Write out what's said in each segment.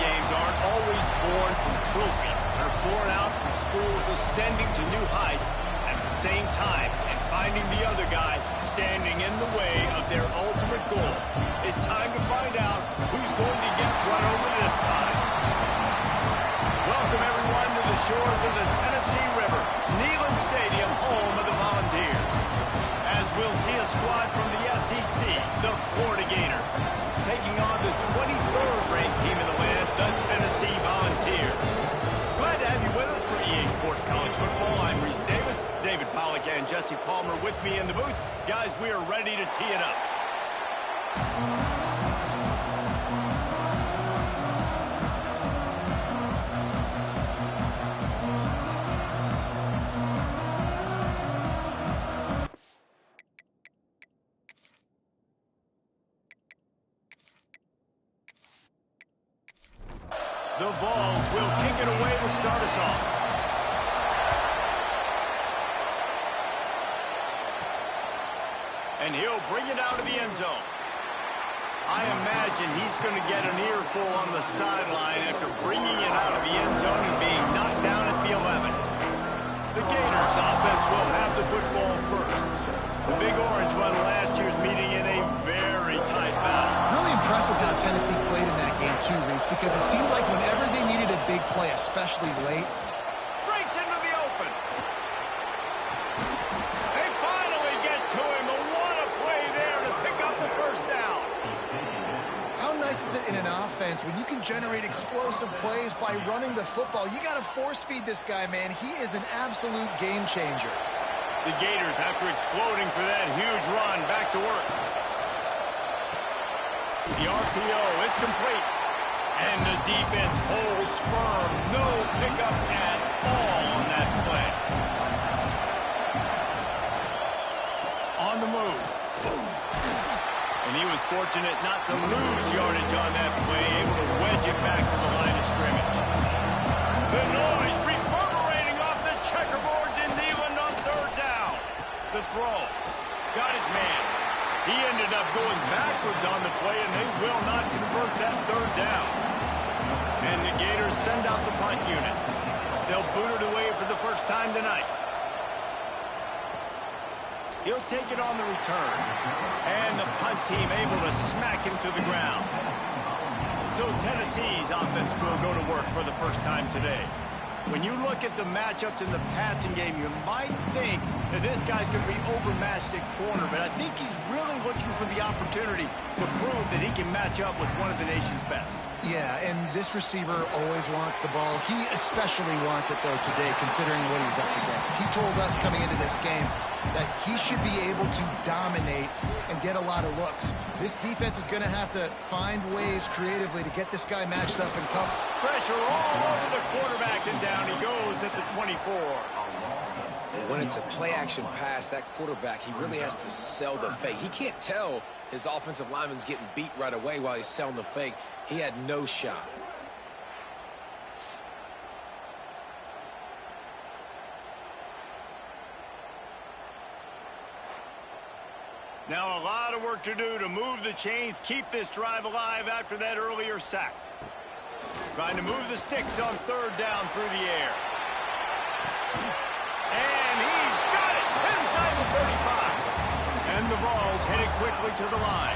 games aren't always born from trophies. They're born out from schools ascending to new heights at the same time and finding the other guy standing in the way of their ultimate goal. It's time to find out who's going to get run over this time. Welcome, everyone, to the shores of the Tennessee River, Neyland Stadium, home of the Volunteers. As we'll see a squad from the SEC, the Florida Gators, taking on the 23rd ranked team in the land, the Tennessee Volunteers. Glad to have you with us for EA Sports College Football. I'm Reese Davis, David Pollack, and Jesse Palmer with me in the booth. Guys, we are ready to tee it up. The Vols will kick it away to start us off. And he'll bring it out of the end zone. I imagine he's going to get an earful on the sideline after bringing it out of the end zone and being knocked down at the 11. The Gators offense will have the football first. The Big Orange won last year's meeting in a very tight battle. Really impressed with how Tennessee played in that game too, Reese, because it seemed like whenever they needed a big play, especially late, breaks into the open. They finally get to him. What a play there to pick up the first down. How nice is it in an offense when you can generate explosive plays by running the football? You got to force feed this guy, man. He is an absolute game changer. The Gators, after exploding for that huge run, back to work. The RPO, it's complete. And the defense holds firm. No pickup at all on that play. On the move. And he was fortunate not to lose yardage on that play, able to wedge it back to the line of scrimmage. The noise reverberating off the checkerboards in Neyland on third down. The throw. Got his man. He ended up going backwards on the play, and they will not convert that third down. And the Gators send out the punt unit. They'll boot it away for the first time tonight. He'll take it on the return. And the punt team able to smack him to the ground. So Tennessee's offense will go to work for the first time today. When you look at the matchups in the passing game, you might think that this guy's going to be overmatched at corner, but I think he's really looking for the opportunity to prove that he can match up with one of the nation's best. Yeah, and this receiver always wants the ball. He especially wants it, though, today, considering what he's up against. He told us coming into this game that he should be able to dominate and get a lot of looks. This defense is going to have to find ways creatively to get this guy matched up and cover. Pressure all over the quarterback, and down he goes at the 24. When it's a play-action pass, that quarterback, he really has to sell the fake. He can't tell his offensive lineman's getting beat right away while he's selling the fake. He had no shot. Now a lot of work to do to move the chains, keep this drive alive after that earlier sack. Trying to move the sticks on third down through the air. And he's got it inside the 35. And the Vols headed quickly to the line.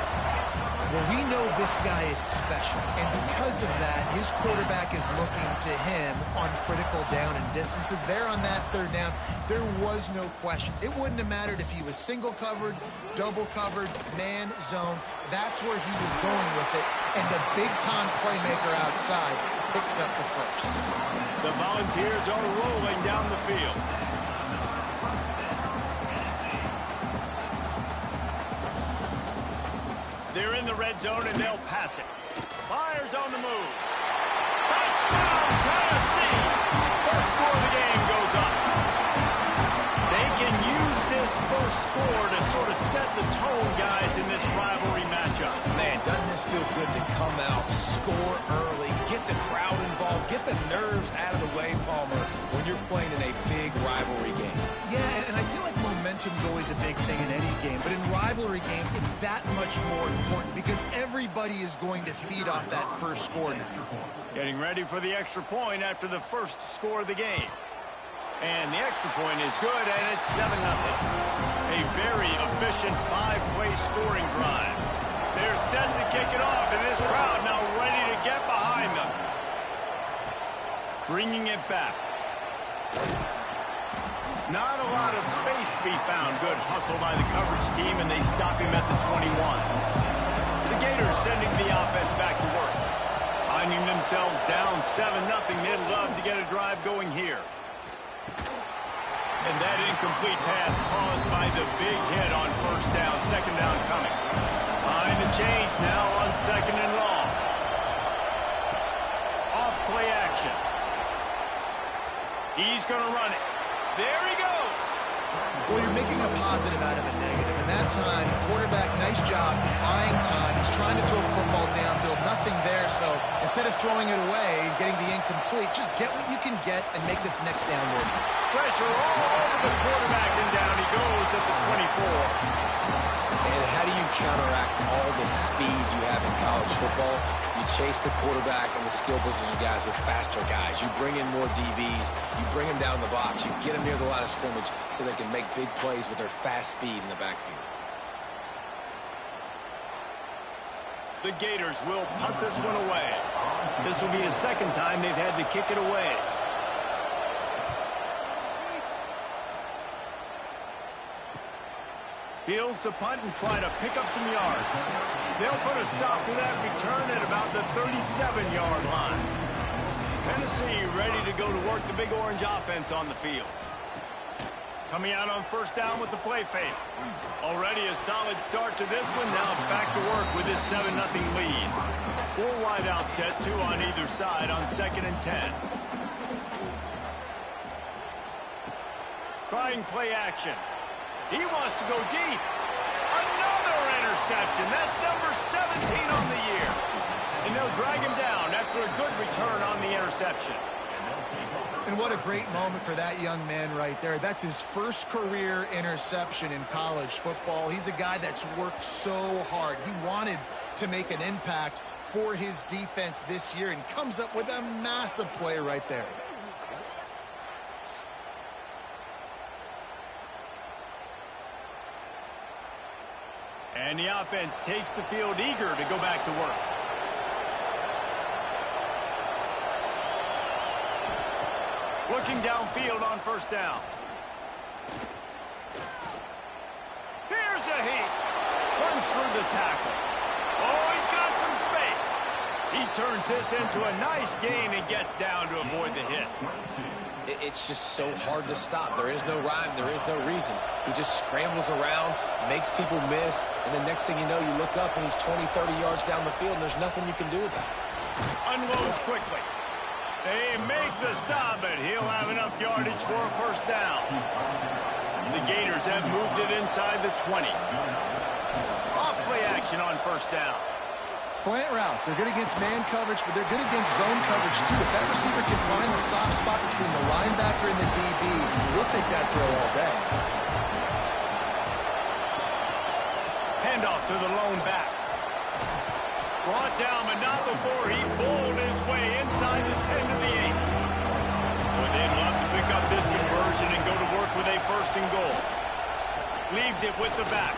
Well, we know this guy is special, and because of that, his quarterback is looking to him on critical down and distances. There on that third down, there was no question. It wouldn't have mattered if he was single covered, double covered, man, zone. That's where he was going with it, and the big-time playmaker outside picks up the first. The Volunteers are rolling down the field. They're in the red zone, and they'll pass it. Myers on the move. Touchdown, Tennessee! First score of the game goes up. They can use this first score to sort of set the tone, guys, in this rivalry matchup. Man, doesn't this feel good to come out, score early, get the crowd involved, get the nerves out of the way, Palmer, when you're playing in a big rivalry game? Yeah, and I feel like momentum momentum's always a big thing in any game, but in rivalry games, it's that much more important because everybody is going to feed off that first score now. Getting ready for the extra point after the first score of the game. And the extra point is good, and it's 7-0. A very efficient 5-play scoring drive. They're set to kick it off, and this crowd now ready to get behind them. Bringing it back. Not a lot of space to be found. Good hustle by the coverage team, and they stop him at the 21. The Gators sending the offense back to work. Finding themselves down 7-0. They'd love to get a drive going here. And that incomplete pass caused by the big hit on first down. Second down coming. Behind the chains now on second and long. Off play action. He's going to run it. There he goes. Well, you're making a positive out of a negative. And that time, quarterback, nice job buying time. He's trying to throw the football downfield. Nothing there. So instead of throwing it away and getting the incomplete, just get what you can get and make this next down work. Pressure all over the quarterback, and down he goes at the 24. And how do you counteract all the speed you have in college football? You chase the quarterback and the skill position guys with faster guys. You bring in more DBs. You bring them down the box. You get them near the line of scrimmage so they can make big plays with their fast speed in the backfield. The Gators will punt this one away. This will be the second time they've had to kick it away. Fields to punt and try to pick up some yards. They'll put a stop to that return at about the 37-yard line. Tennessee ready to go to work the Big Orange offense on the field. Coming out on first down with the play fake. Already a solid start to this one. Now back to work with this 7-0 lead. 4 wide out set, 2 on either side on second and 10. Trying play action. He wants to go deep. Another interception. That's number 17 on the year. And they'll drag him down after a good return on the interception. And what a great moment for that young man right there. That's his first career interception in college football. He's a guy that's worked so hard. He wanted to make an impact for his defense this year and comes up with a massive play right there. And the offense takes the field eager to go back to work. Looking downfield on first down. Here's a heat. Runs through the tackle. Oh, he's got some space. He turns this into a nice gain and gets down to avoid the hit. It's just so hard to stop. There is no rhyme. There is no reason. He just scrambles around, makes people miss, and the next thing you know, you look up and he's 20, 30 yards down the field, and there's nothing you can do about it. Unloads quickly. They make the stop, but he'll have enough yardage for a first down. The Gators have moved it inside the 20. Off play action on first down. Slant routes, they're good against man coverage, but they're good against zone coverage too. If that receiver can find the soft spot between the linebacker and the DB, we'll take that throw all day. Handoff to the lone back. Brought down, but not before he bowled his way inside the 10 to the 8. Well, they'd love to pick up this conversion and go to work with a first and goal. Leaves it with the back.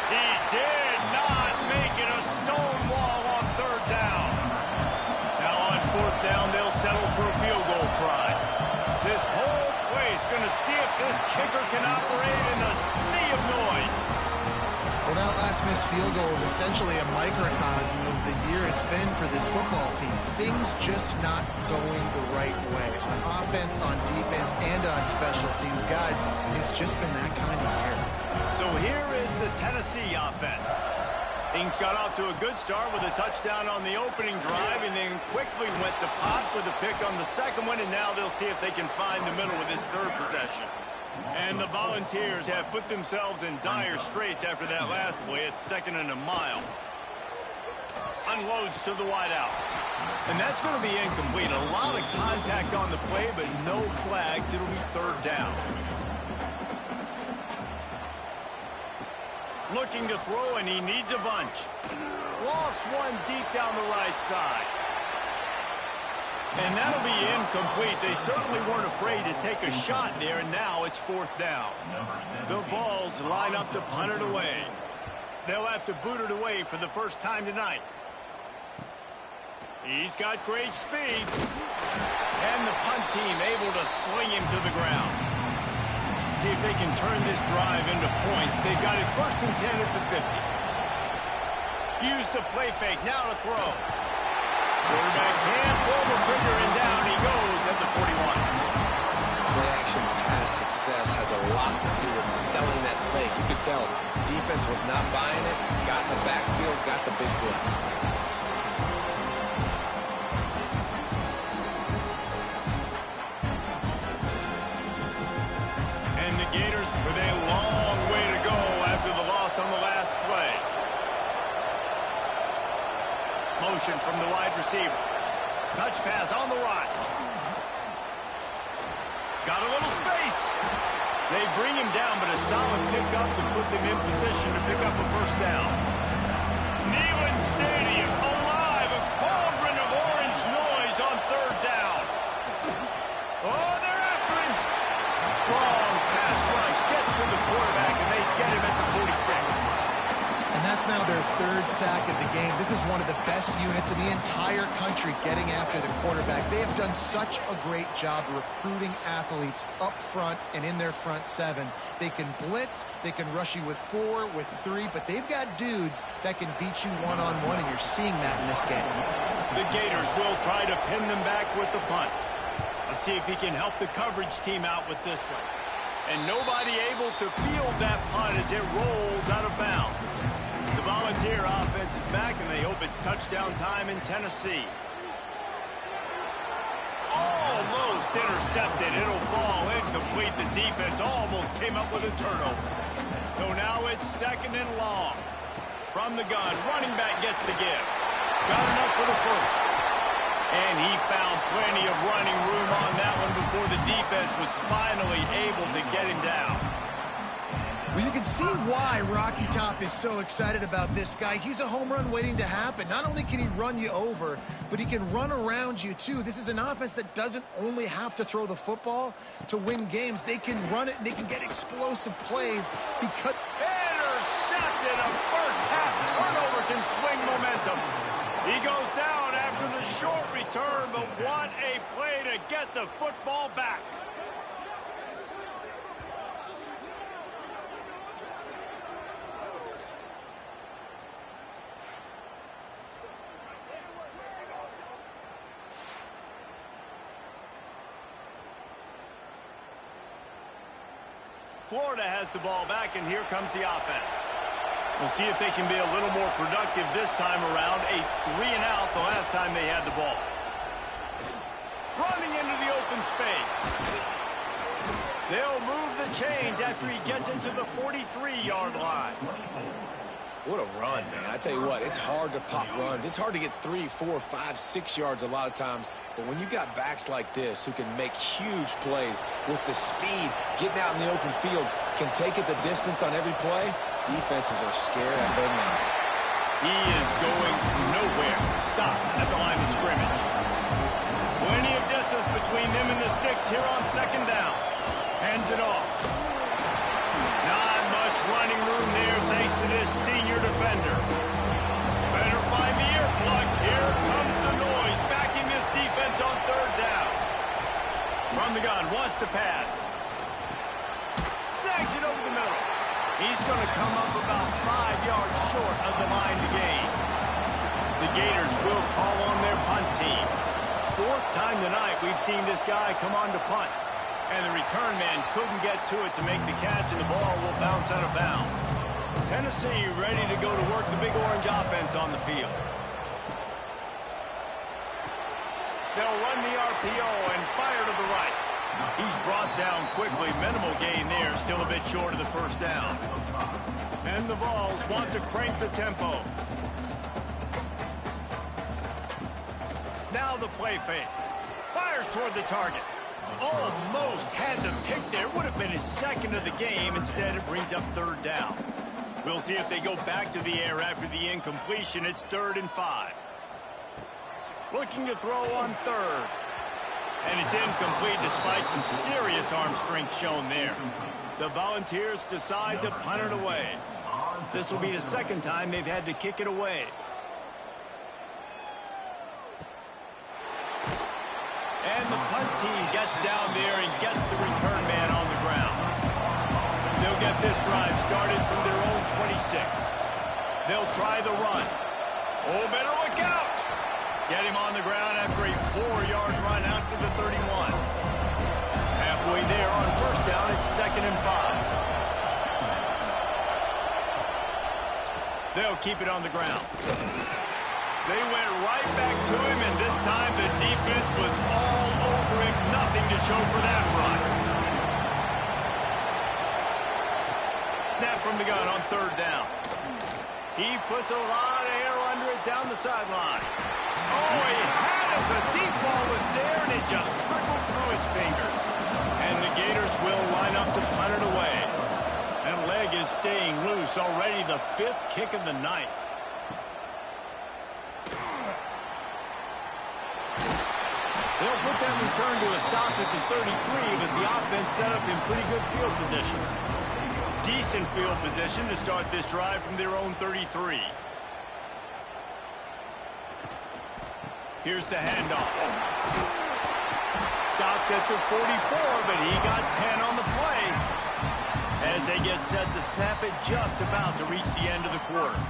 He did not make it a stone wall on third down. Now on fourth down, they'll settle for a field goal try. This whole place going to see if this kicker can operate in a sea of noise. Well, that last missed field goal is essentially a microcosm of the year it's been for this football team. Things just not going the right way. On offense, on defense, and on special teams. Guys, it's just been that kind of year. So here is the Tennessee offense. Things got off to a good start with a touchdown on the opening drive and then quickly went to pot with a pick on the second one, and now they'll see if they can find the middle with this third possession. And the Volunteers have put themselves in dire straits after that last play. It's second and a mile. Unloads to the wideout. And that's going to be incomplete. A lot of contact on the play, but no flags. It'll be third down. looking to throw, and he needs a bunch. Lost one deep down the right side. And that'll be incomplete. They certainly weren't afraid to take a shot there, and now it's 4th down. The Vols line up to punt it away. They'll have to boot it away for the first time tonight. He's got great speed. And the punt team able to sling him to the ground. See if they can turn this drive into points. They've got it 1st and 10 at the 50. Use the play fake. Now to throw. Quarterback can't pull the trigger, and down he goes at the 41. Play-action pass success has a lot to do with selling that fake. You could tell defense was not buying it. Got in the backfield, got the big play. Gators with a long way to go after the loss on the last play. Motion from the wide receiver. Touch pass on the right. Got a little space. They bring him down, but a solid pickup to put them in position to pick up a 1st down. Neyland Stadium alive, a cauldron of orange noise on 3rd down. Oh, they're after him. Strong pass rush gets to the quarterback, and they get him at the 46. And that's now their 3rd sack of the game. This is one of the best units in the entire country getting after the quarterback. They have done such a great job recruiting athletes up front and in their front 7. They can blitz, they can rush you with 4, with 3, but they've got dudes that can beat you one-on-one, and you're seeing that in this game. The Gators will try to pin them back with the punt. Let's see if he can help the coverage team out with this one. And nobody able to field that punt as it rolls out of bounds. The Volunteer offense is back, and they hope it's touchdown time in Tennessee. Almost intercepted. It'll fall incomplete. The defense almost came up with a turnover. So now it's 2nd and long. From the gun, running back gets the give. Got enough for the 1st. And he found plenty of running room on that one before the defense was finally able to get him down. Well, you can see why Rocky Top is so excited about this guy. He's a home run waiting to happen. Not only can he run you over, but he can run around you too. This is an offense that doesn't only have to throw the football to win games. They can run it, and they can get explosive plays because... Intercepted! A 1st half turnover can swing momentum. He goes down after the short return, but what a play to get the football back. Florida has the ball back, and here comes the offense. We'll see if they can be a little more productive this time around. A 3-and-out the last time they had the ball. Running into the open space. They'll move the chains after he gets into the 43-yard line. What a run, man. I tell you what, it's hard to pop runs. It's hard to get 3, 4, 5, 6 yards a lot of times. But when you got backs like this who can make huge plays with the speed, getting out in the open field, can take it the distance on every play, defenses are scared out of their mind. He is going nowhere. Stop at the line of scrimmage. Plenty of distance between them and the sticks here on 2nd down. Hands it off. Not much running room there thanks to this senior defender. Better find the earplugs. Here comes the noise, backing this defense on 3rd down. From the gun, wants to pass. Snags it over the middle. He's going to come up about 5 yards short of the line to gain. The Gators will call on their punt team. 4th time tonight we've seen this guy come on to punt. And the return man couldn't get to it to make the catch, and the ball will bounce out of bounds. Tennessee ready to go to work the Big Orange offense on the field. They'll run the RPO and fire to the right. He's brought down quickly. Minimal gain there. Still a bit short of the 1st down. And the Vols want to crank the tempo. Now the play fake. Fires toward the target. Almost had the pick there. Would have been his 2nd of the game. Instead, it brings up 3rd down. We'll see if they go back to the air after the incompletion. It's 3rd and 5. Looking to throw on 3rd. And it's incomplete despite some serious arm strength shown there. The Volunteers decide to punt it away. This will be the 2nd time they've had to kick it away. And the punt team gets down there and gets the return man on the ground. They'll get this drive started from their own 26. They'll try the run. Oh, better look out! Get him on the ground after a 4-yard run out to the 31. Halfway there on 1st down, it's 2nd and 5. They'll keep it on the ground. They went right back to him, and this time the defense was all over him. Nothing to show for that run. Snap from the gun on 3rd down. He puts a lot of air under it down the sideline. Oh, he had it. The deep ball was there, and it just trickled through his fingers. And the Gators will line up to punt it away. That leg is staying loose. Already the 5th kick of the night. They'll put that return to a stop at the 33, with the offense set up in pretty good field position. Decent field position to start this drive from their own 33. Here's the handoff. Stopped at the 44, but he got 10 on the play. As they get set to snap it, just about to reach the end of the quarter.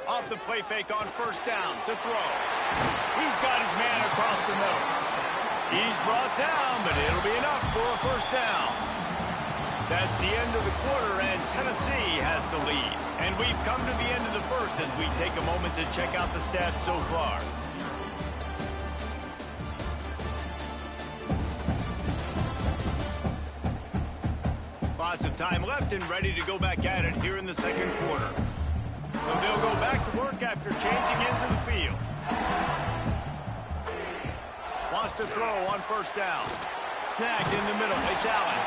Off the play fake on 1st down to throw. He's got his man across the middle. He's brought down, but it'll be enough for a 1st down. That's the end of the quarter, and Tennessee has the lead. And we've come to the end of the 1st as we take a moment to check out the stats so far. Lots of time left and ready to go back at it here in the 2nd quarter. So they'll go back to work after changing into the field. Wants to throw on 1st down. Snagged in the middle. It's Allen.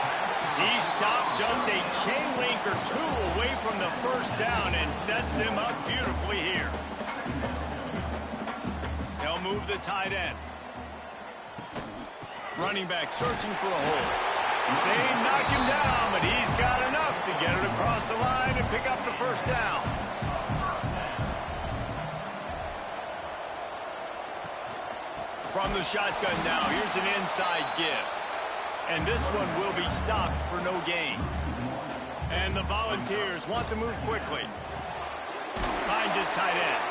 He stopped just a chain link or 2 away from the 1st down and sets them up beautifully here. They'll move the tight end. Running back searching for a hole. They knock him down, but he's got enough to get it across the line and pick up the 1st down. From the shotgun now, here's an inside give. And this one will be stopped for no gain. And the Volunteers want to move quickly. Finds his tight end.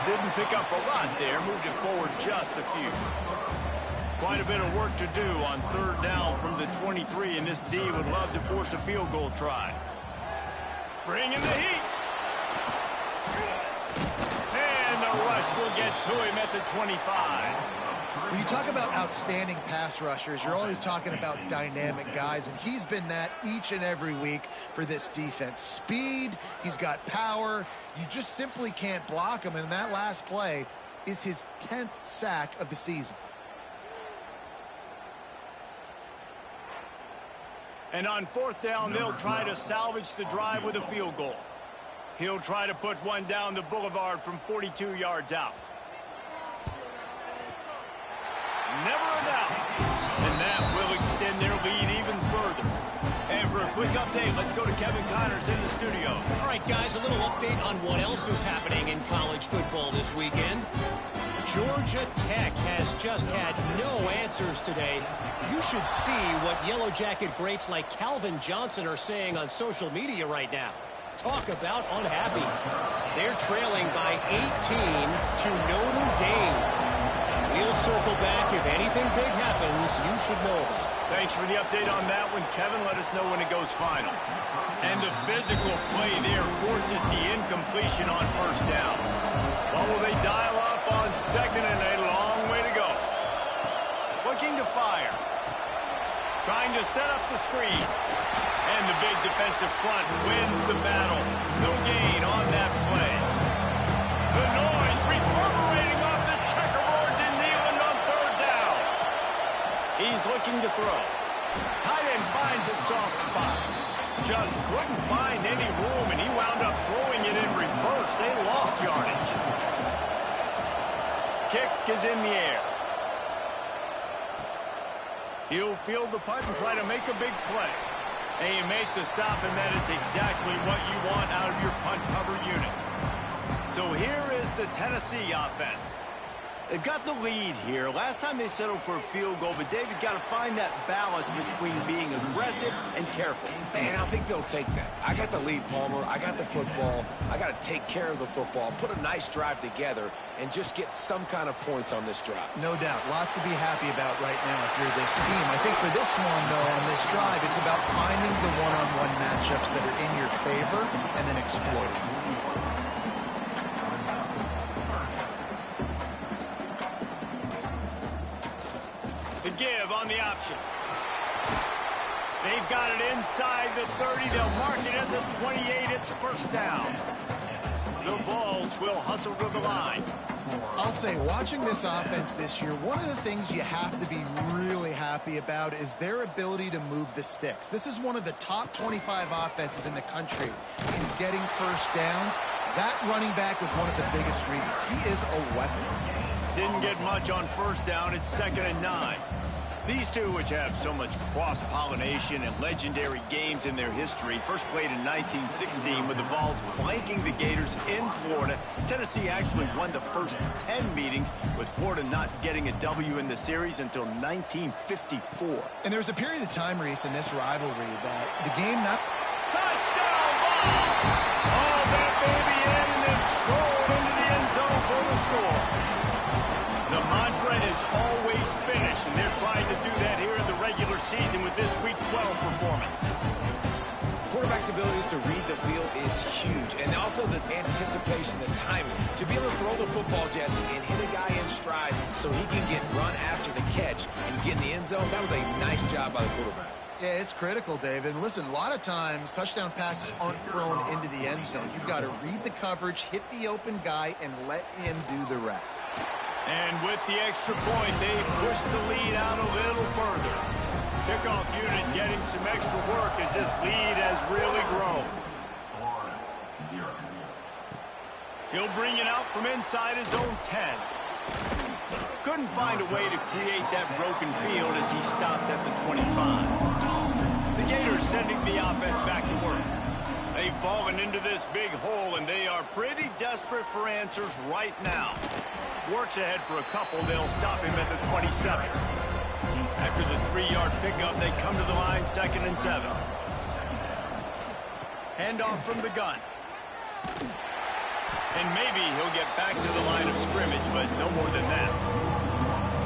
Didn't pick up a lot there, moved it forward just a few. Quite a bit of work to do on 3rd down from the 23, and this D would love to force a field goal try. Bringing the heat. And the rush will get to him at the 25. When you talk about outstanding pass rushers, you're always talking about dynamic guys, and he's been that each and every week for this defense. Speed, he's got power. You just simply can't block him, and that last play is his 10th sack of the season. And on 4th down, they'll try to salvage the drive with a field goal. He'll try to put one down the boulevard from 42 yards out. Never a doubt. And that will extend their lead even further. And for a quick update, let's go to Kevin Connors in the studio. All right, guys, a little update on what else is happening in college football this weekend. Georgia Tech has just had no answers today. You should see what Yellow Jacket greats like Calvin Johnson are saying on social media right now. Talk about unhappy. They're trailing by 18 to Notre Dame. We'll circle back. If anything big happens, you should know about it. Thanks for the update on that one, Kevin. Let us know when it goes final. And the physical play there forces the incompletion on 1st down. What will they dial up on 2nd and a long way to go? Looking to fire. Trying to set up the screen. And the big defensive front wins the battle. No gain on that play. The noise reverberating off the checkerboards in Neyland on 3rd down. He's looking to throw. Tight end finds a soft spot. Just couldn't find any room, and he wound up throwing it in reverse. They lost yardage. Kick is in the air. He'll field the punt and try to make a big play. And you make the stop, and that is exactly what you want out of your punt cover unit. So here is the Tennessee offense. They've got the lead here. Last time they settled for a field goal, but David got to find that balance between being aggressive and careful. Man, I think they'll take that. I got the lead, Palmer. I got the football. I got to take care of the football, put a nice drive together, and just get some kind of points on this drive. No doubt. Lots to be happy about right now if you're this team. I think for this one, though, on this drive, it's about finding the one-on-one matchups that are in your favor and then exploiting. The give on the option. They've got it inside the 30. They'll mark it at the 28. It's first down. The Vols will hustle to the line. I'll say, watching this offense this year, one of the things you have to be really happy about is their ability to move the sticks. This is one of the top 25 offenses in the country in getting first downs. That running back was one of the biggest reasons. He is a weapon. Didn't get much on first down. It's 2nd and 9. These two, which have so much cross-pollination and legendary games in their history, first played in 1916 with the Vols blanking the Gators in Florida. Tennessee actually won the first 10 meetings, with Florida not getting a W in the series until 1954. And there was a period of time, Reese, in this rivalry that the game not... Touchdown, Vols! Oh, that baby in and then strolled into the end zone for the score. The mantra is always finish, and they're trying to do that here in the regular season with this Week 12 performance. Quarterback's abilities to read the field is huge, and also the anticipation, the timing. To be able to throw the football, Jesse, and hit a guy in stride so he can get run after the catch and get in the end zone, that was a nice job by the quarterback. Yeah, it's critical, David. And listen, a lot of times touchdown passes aren't thrown into the end zone. You've got to read the coverage, hit the open guy, and let him do the rest. And with the extra point, they push the lead out a little further. Kickoff unit getting some extra work as this lead has really grown. 4-0. He'll bring it out from inside his own 10. Couldn't find a way to create that broken field as he stopped at the 25. The Gators sending the offense back to work. They've fallen into this big hole, and they are pretty desperate for answers right now. Works ahead for a couple. They'll stop him at the 27. After the 3-yard pickup, they come to the line, 2nd and 7. Handoff from the gun. And maybe he'll get back to the line of scrimmage, but no more than that.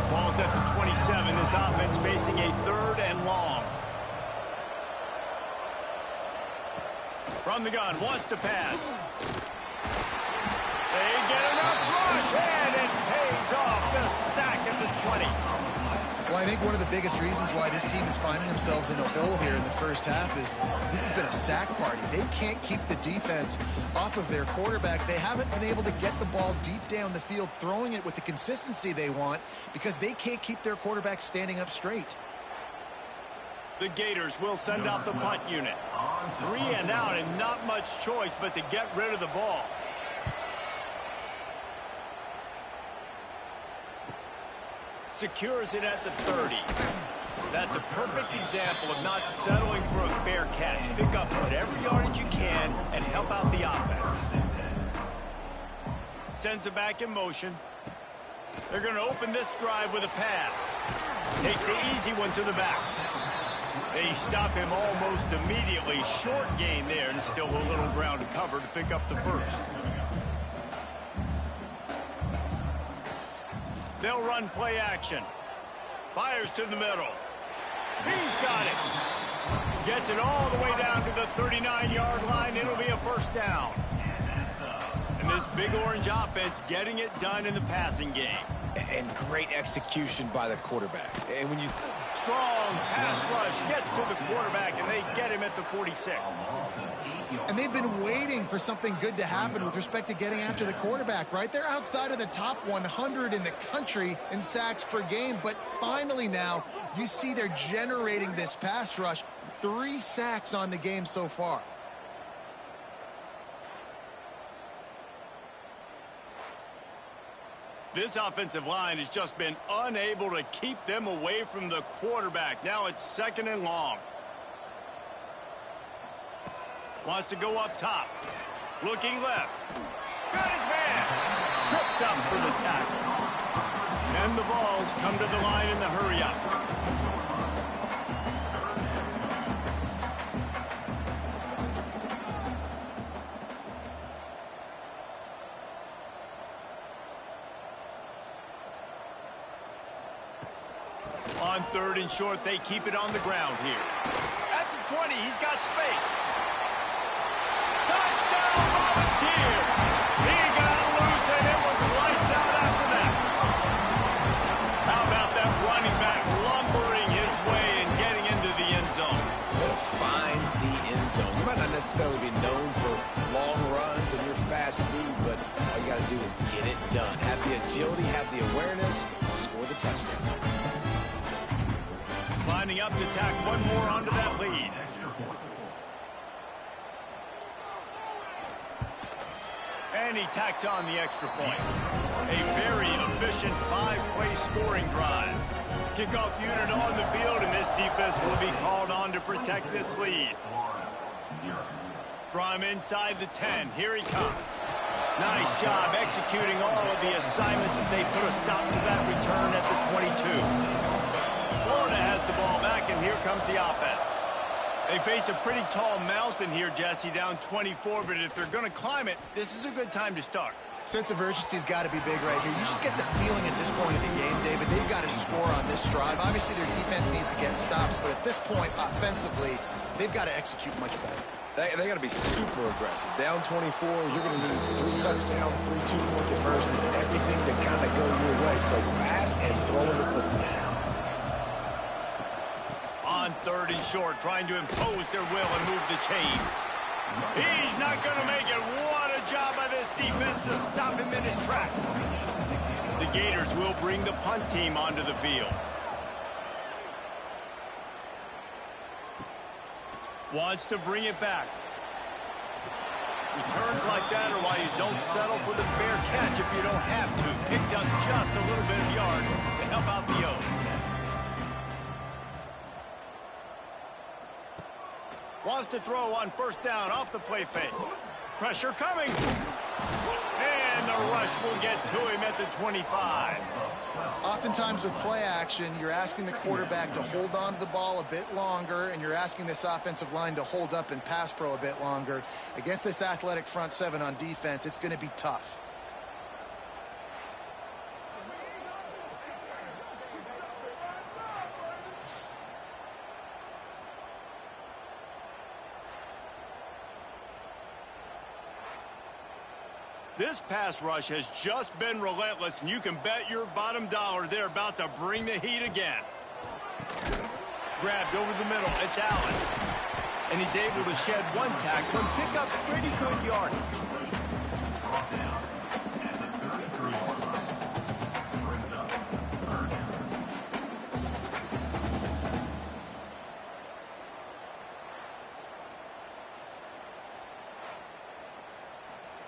Ball's at the 27. This offense facing a 3rd and long. From the gun, wants to pass. They get enough rush, and it pays off. The sack at the 20. Well, I think one of the biggest reasons why this team is finding themselves in a hole here in the first half is this has been a sack party. They can't keep the defense off of their quarterback. They haven't been able to get the ball deep down the field, throwing it with the consistency they want because they can't keep their quarterback standing up straight. The Gators will send out the punt unit. 3 and out, and not much choice but to get rid of the ball. Secures it at the 30. That's a perfect example of not settling for a fair catch. Pick up whatever yardage you can and help out the offense. Sends it back in motion. They're going to open this drive with a pass. Takes the easy one to the back. They stop him almost immediately. Short gain there, and still a little ground to cover to pick up the first. They'll run play action. Fires to the middle. He's got it. Gets it all the way down to the 39-yard line. It'll be a first down. And this big orange offense getting it done in the passing game. And great execution by the quarterback. And when you strong pass rush gets to the quarterback, and they get him at the 46. And they've been waiting for something good to happen with respect to getting after the quarterback, right? They're outside of the top 100 in the country in sacks per game, but finally now you see they're generating this pass rush. 3 sacks on the game so far. This offensive line has just been unable to keep them away from the quarterback. Now it's 2nd and long. Wants to go up top. Looking left. Got his man. Tripped up for the tackle. And the Vols come to the line in the hurry-up. On 3rd and short, they keep it on the ground here. At the 20, he's got space. Touchdown, Volunteer! He got loose, and it was lights out after that. How about that running back lumbering his way and getting into the end zone? to find the end zone. You might not necessarily be known for long runs and your fast speed, but all you got to do is get it done. Have the agility, have the awareness, score the touchdown. Lining up to tack one more onto that lead. And he tacks on the extra point. A very efficient 5-play scoring drive. Kickoff unit on the field, and this defense will be called on to protect this lead. From inside the 10, here he comes. Nice job executing all of the assignments as they put a stop to that return at the 22. Florida has the ball back, and here comes the offense. They face a pretty tall mountain here, Jesse, down 24, but if they're going to climb it, this is a good time to start. Sense of urgency's got to be big right here. You just get the feeling at this point of the game, David, they've got to score on this drive. Obviously, their defense needs to get stops, but at this point, offensively, they've got to execute much better. They got to be super aggressive. Down 24, you're going to need 3 touchdowns, 3 two-point conversions, everything to kind of go your way. So fast and throwing the football. On 3rd and short, trying to impose their will and move the chains. He's not going to make it. What a job by this defense to stop him in his tracks. The Gators will bring the punt team onto the field. Wants to bring it back. Returns like that are why you don't settle for the fair catch if you don't have to. Picks up just a little bit of yards to help out the O's. Wants to throw on 1st down off the play fake. Pressure coming. And the rush will get to him at the 25. Oftentimes with play action, you're asking the quarterback to hold on to the ball a bit longer, and you're asking this offensive line to hold up in pass pro a bit longer. Against this athletic front 7 on defense, it's going to be tough. This pass rush has just been relentless, and you can bet your bottom dollar they're about to bring the heat again. Grabbed over the middle, it's Allen. And he's able to shed one tackle and pick up pretty good yardage.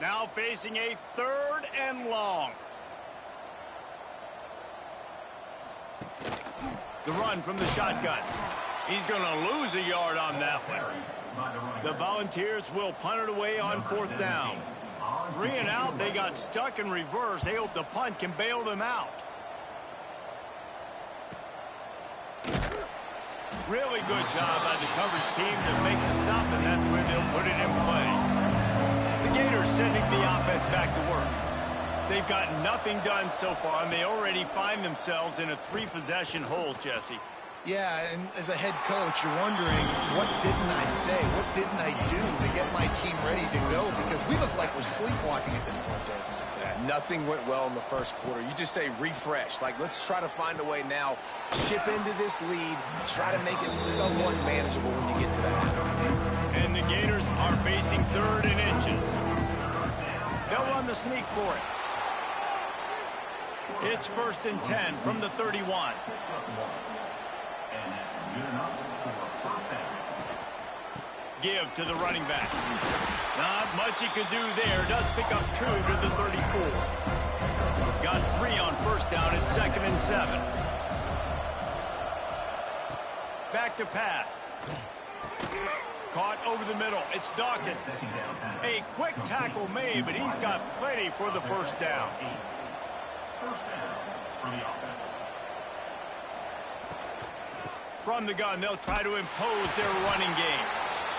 Now facing a 3rd and long. The run from the shotgun. He's going to lose a yard on that one. The Volunteers will punt it away on 4th down. 3 and out, they got stuck in reverse. They hope the punt can bail them out. Really good job by the coverage team to make the stop, and that's where they'll put it in play. The Gators sending the offense back to work. They've gotten nothing done so far, and they already find themselves in a 3-possession hole, Jesse. Yeah, and as a head coach, you're wondering, what didn't I say? What didn't I do to get my team ready to go? Because we look like we're sleepwalking at this point, Dave. Yeah, nothing went well in the first quarter. You just say refresh. Like, let's try to find a way now, chip into this lead, try to make it somewhat manageable when you get to the half. And the Gators are facing 3rd and inches. They'll run the sneak for it. It's 1st and 10 from the 31. Give to the running back. Not much he could do there. Does pick up 2 to the 34. Got 3 on 1st down at 2nd and 7. Back to pass. Caught over the middle. It's Dawkins. A quick tackle made, but he's got plenty for the 1st down. From the gun, they'll try to impose their running game.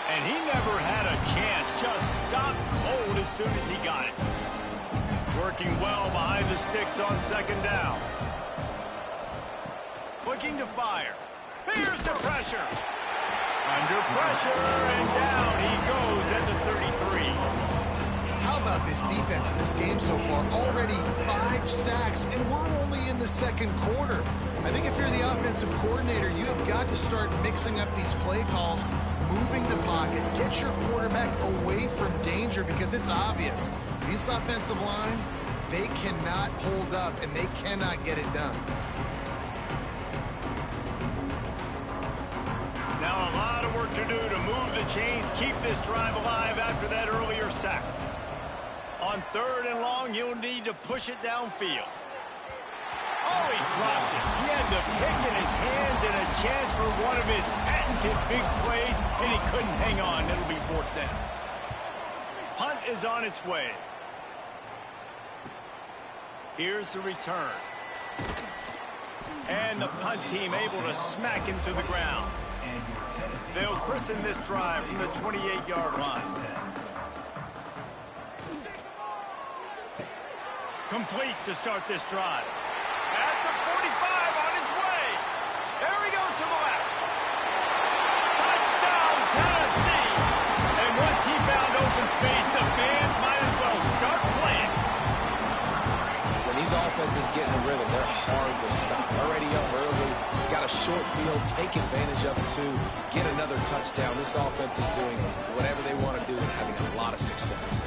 And he never had a chance. Just stopped cold as soon as he got it. Working well behind the sticks on 2nd down. Looking to fire. Here's the pressure. Under pressure, and down he goes at the 33. How about this defense in this game so far? Already 5 sacks, and we're only in the 2nd quarter. I think if you're the offensive coordinator, you have got to start mixing up these play calls, moving the pocket, get your quarterback away from danger, because it's obvious. This offensive line, they cannot hold up, and they cannot get it done. Now a lot of work to do to move the chains, keep this drive alive after that earlier sack. On 3rd and long, he'll need to push it downfield. Oh, he dropped it. He had the pick in his hands and a chance for one of his patented big plays, and he couldn't hang on. It'll be 4th down. Punt is on its way. Here's the return. And the punt team able to smack him to the ground. They'll christen this drive from the 28-yard line. Complete to start this drive. At the 45 on his way. There he goes to the left. Touchdown, Tennessee. And once he found open space, the band might as well start playing. When these offenses get in a rhythm, they're hard to stop. Already up early, got a short field, take advantage of it too, get another touchdown. This offense is doing whatever they want to do and having a lot of success.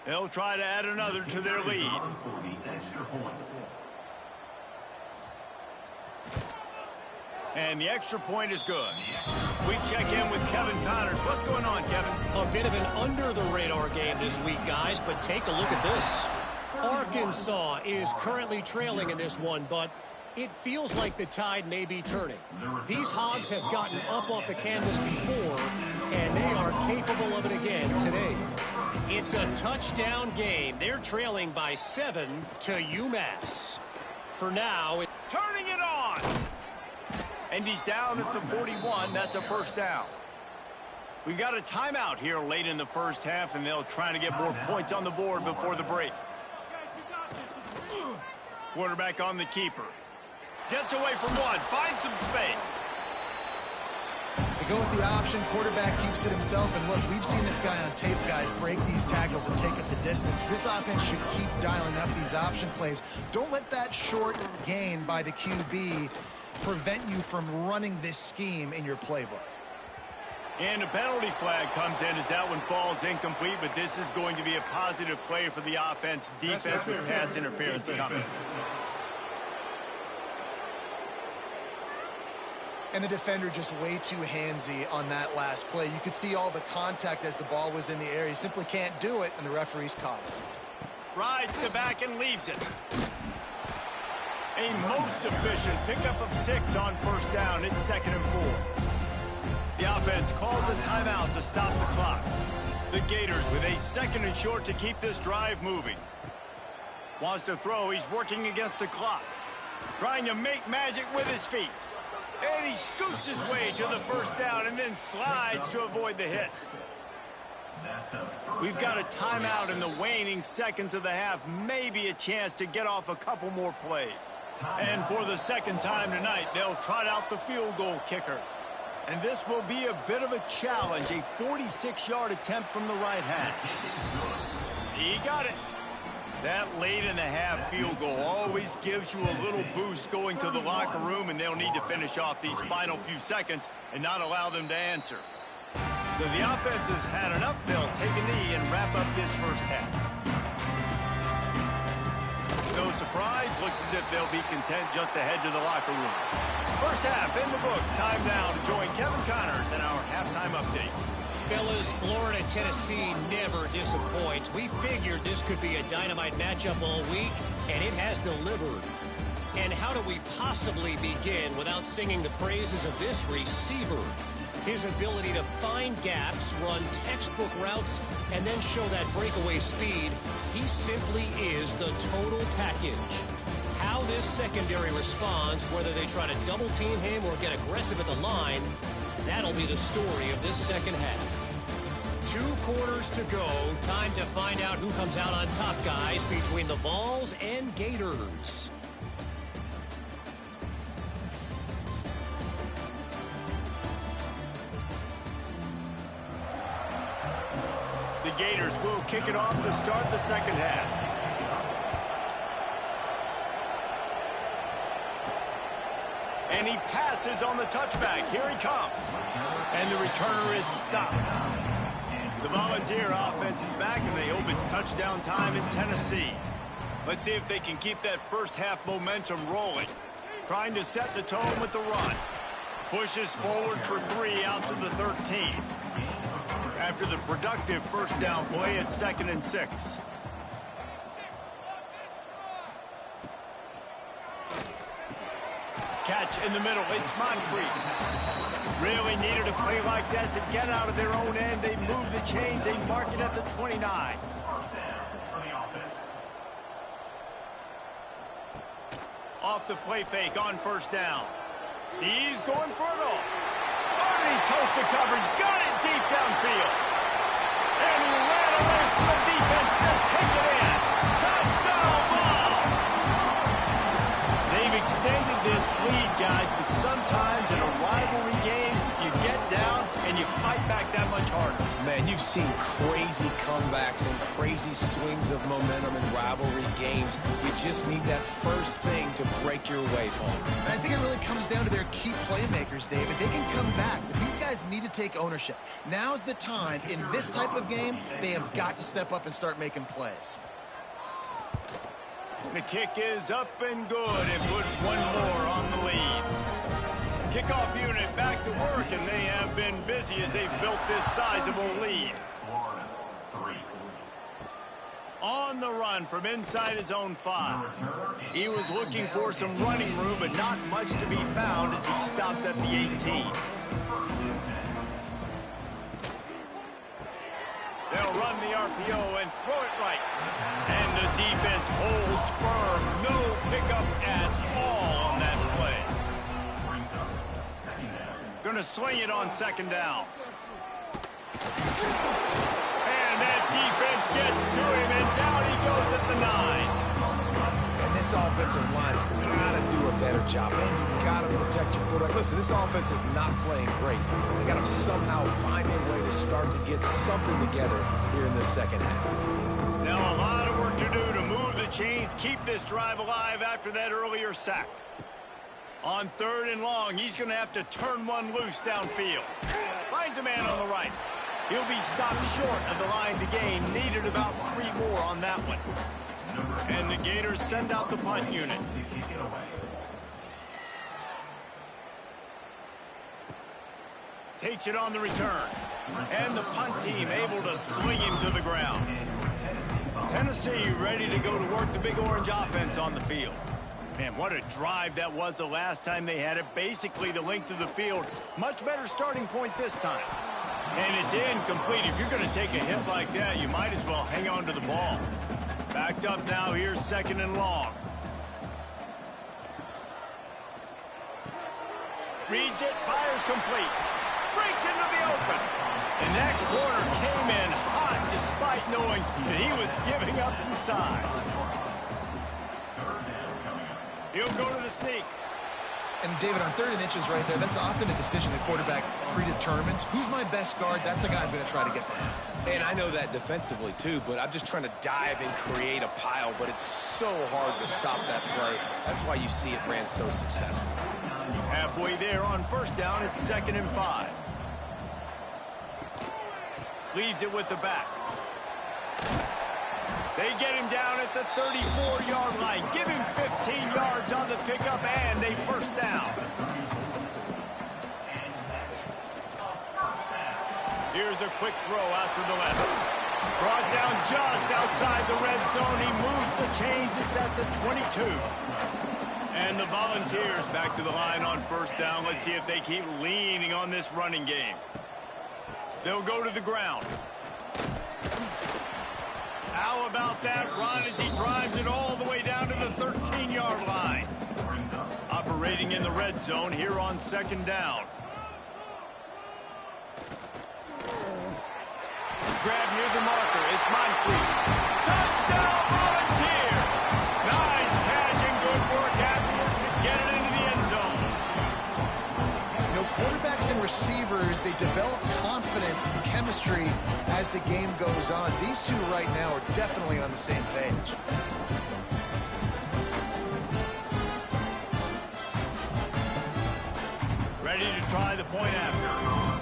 They'll try to add another to their lead. And the extra point is good. We check in with Kevin Connors. What's going on, Kevin? A bit of an under-the-radar game this week, guys, but take a look at this. Arkansas is currently trailing in this one, but it feels like the tide may be turning. These Hogs have gotten up off the canvas before, and they are capable of it again today. It's a touchdown game. They're trailing by 7 to UMass. For now, Turning it on! And he's down at the 41. That's a 1st down. We got a timeout here late in the 1st half, and they'll try to get more points on the board before the break. Quarterback on the keeper. Gets away from one. Finds some space. They go with the option. Quarterback keeps it himself. And look, we've seen this guy on tape, guys, break these tackles and take up the distance. This offense should keep dialing up these option plays. Don't let that short gain by the QB prevent you from running this scheme in your playbook. And a penalty flag comes in as that one falls incomplete, but this is going to be a positive play for the offense. Defense with pass interference coming. And the defender just way too handsy on that last play. You could see all the contact as the ball was in the air. He simply can't do it, and the referee's caught it. Rides the back and leaves it. A most efficient pickup of 6 on 1st down. It's 2nd and 4. The offense calls a timeout to stop the clock. The Gators with a 2nd and short to keep this drive moving. Wants to throw. He's working against the clock. Trying to make magic with his feet. And he scoots his way to the 1st down and then slides to avoid the hit. We've got a timeout in the waning seconds of the half. Maybe a chance to get off a couple more plays. And for the second time tonight, they'll trot out the field goal kicker. And this will be a bit of a challenge, a 46-yard attempt from the right hash. He got it. That late in the half field goal always gives you a little boost going to the locker room, and they'll need to finish off these final few seconds and not allow them to answer. So the offense has had enough. They'll take a knee and wrap up this first half. No surprise, looks as if they'll be content just to head to the locker room. First half in the books. Time now to join Kevin Connors in our halftime update. Fellas, Florida, Tennessee never disappoints. We figured this could be a dynamite matchup all week, and it has delivered. And how do we possibly begin without singing the praises of this receiver? His ability to find gaps, run textbook routes, and then show that breakaway speed, he simply is the total package. How this secondary responds, whether they try to double-team him or get aggressive at the line, that'll be the story of this second half. 2 quarters to go. Time to find out who comes out on top, guys, between the Vols and Gators. The Gators will kick it off to start the second half. And he passes on the touchback. Here he comes. And the returner is stopped. The Volunteer offense is back, and they hope it's touchdown time in Tennessee. Let's see if they can keep that first half momentum rolling. Trying to set the tone with the run. Pushes forward for 3 out to the 13. After the productive first down play, it's 2nd and 6. Catch in the middle. It's Moncrief. Really needed a play like that to get out of their own end. They move the chains. They mark it at the 29. Off the play fake on first down. He's going for it all. Underneath toasted coverage. Got it deep downfield. And he ran away from the defense to take it in. Touchdown, Vols! They've extended this lead, guys, but sometimes in a rivalry game, you get down and you fight back that much harder. Man, you've seen crazy comebacks and crazy swings of momentum in rivalry games. You just need that first thing to break your way, Paul. And I think it really comes down to their key playmakers, David. They can come back, but these guys need to take ownership. Now's the time. In this type of game, they have got to step up and start making plays. The kick is up and good, and put one more on the lead. Kickoff unit back to work, and they have been busy as they've built this sizable lead. On the run from inside his own 5. He was looking for some running room, but not much to be found as he stopped at the 18. They'll run the RPO and throw it right. And the defense holds firm. No pickup at all on that play. Gonna swing it on 2nd down. And that defense gets to him, and down he goes at the 9. And this offensive line's got to do a better job. Man, you got to protect your quarterback. Listen, this offense is not playing great. They got to somehow find a way to start to get something together here in the second half. Now a lot of work to do to move the chains, keep this drive alive after that earlier sack. On 3rd and long, he's going to have to turn one loose downfield. Finds a man on the right. He'll be stopped short of the line to gain. Needed about 3 more on that one. And the Gators send out the punt unit. Takes it on the return. And the punt team able to swing him to the ground. Tennessee ready to go to work the Big Orange offense on the field. Man, what a drive that was the last time they had it. Basically the length of the field. Much better starting point this time. And it's incomplete. If you're going to take a hit like that, you might as well hang on to the ball. Backed up now. Here's 2nd and long. Reads it. Fires complete. Breaks into the open. And that corner came in hot. despite knowing that he was giving up some size. He'll go to the sneak. And David, on 3rd and inches right there, that's often a decision the quarterback predetermines. Who's my best guard? That's the guy I'm going to try to get behind. And I know that defensively, too, but I'm just trying to dive and create a pile, but it's so hard to stop that play. That's why you see it ran so successful. Halfway there on 1st down, it's 2nd and 5. Leaves it with the back. They get him down at the 34-yard line. Give him 15 yards on the pickup and a 1st down. Here's a quick throw out to the left. Brought down just outside the red zone. He moves the chains. It's at the 22. And the Volunteers back to the line on 1st down. Let's see if they keep leaning on this running game. They'll go to the ground. How about that run as he drives it all the way down to the 13-yard line? Operating in the red zone here on 2nd down. Grab near the marker. It's Moncrief. Touchdown, Volunteer! Nice catch and good work afterwards to get it into the end zone. You know, quarterbacks and receivers, they develop confidence and chemistry as the game goes on. These two right now are definitely on the same page. Ready to try the point after.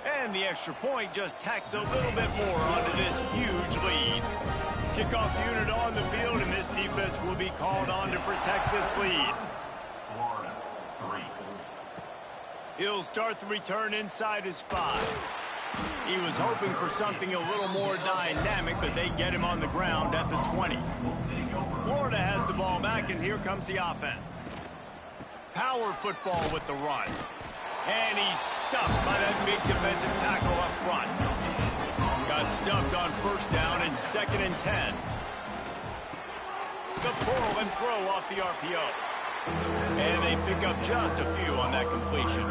And the extra point just tacks a little bit more onto this huge lead. Kickoff unit on the field, and this defense will be called on to protect this lead. He'll start the return inside his 5. He was hoping for something a little more dynamic, but they get him on the ground at the 20. Florida has the ball back, and here comes the offense. Power football with the run. And he's stuffed by that big defensive tackle up front. Got stuffed on 1st down and 2nd and 10. The pull and throw off the RPO. And they pick up just a few on that completion.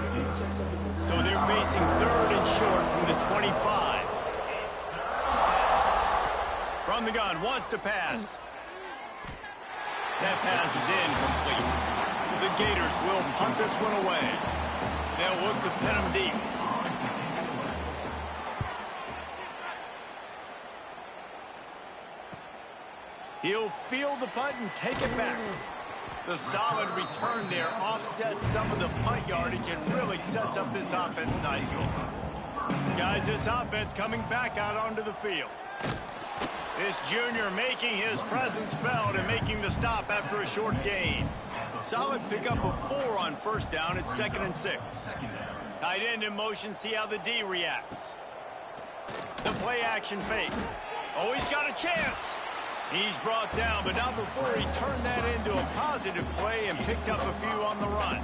So they're facing 3rd and short from the 25. From the gun, wants to pass. That pass is incomplete. The Gators will punt this one away. They'll look to pin him deep. He'll field the punt and take it back. The solid return there offsets some of the punt yardage and really sets up this offense nicely. Guys, this offense coming back out onto the field. This junior making his presence felt and making the stop after a short gain. Solid pickup of 4 on 1st down. It's 2nd and 6. Tight end in motion. See how the D reacts. The play action fake. Oh, he's got a chance. He's brought down, but not before he turned that into a positive play and picked up a few on the run.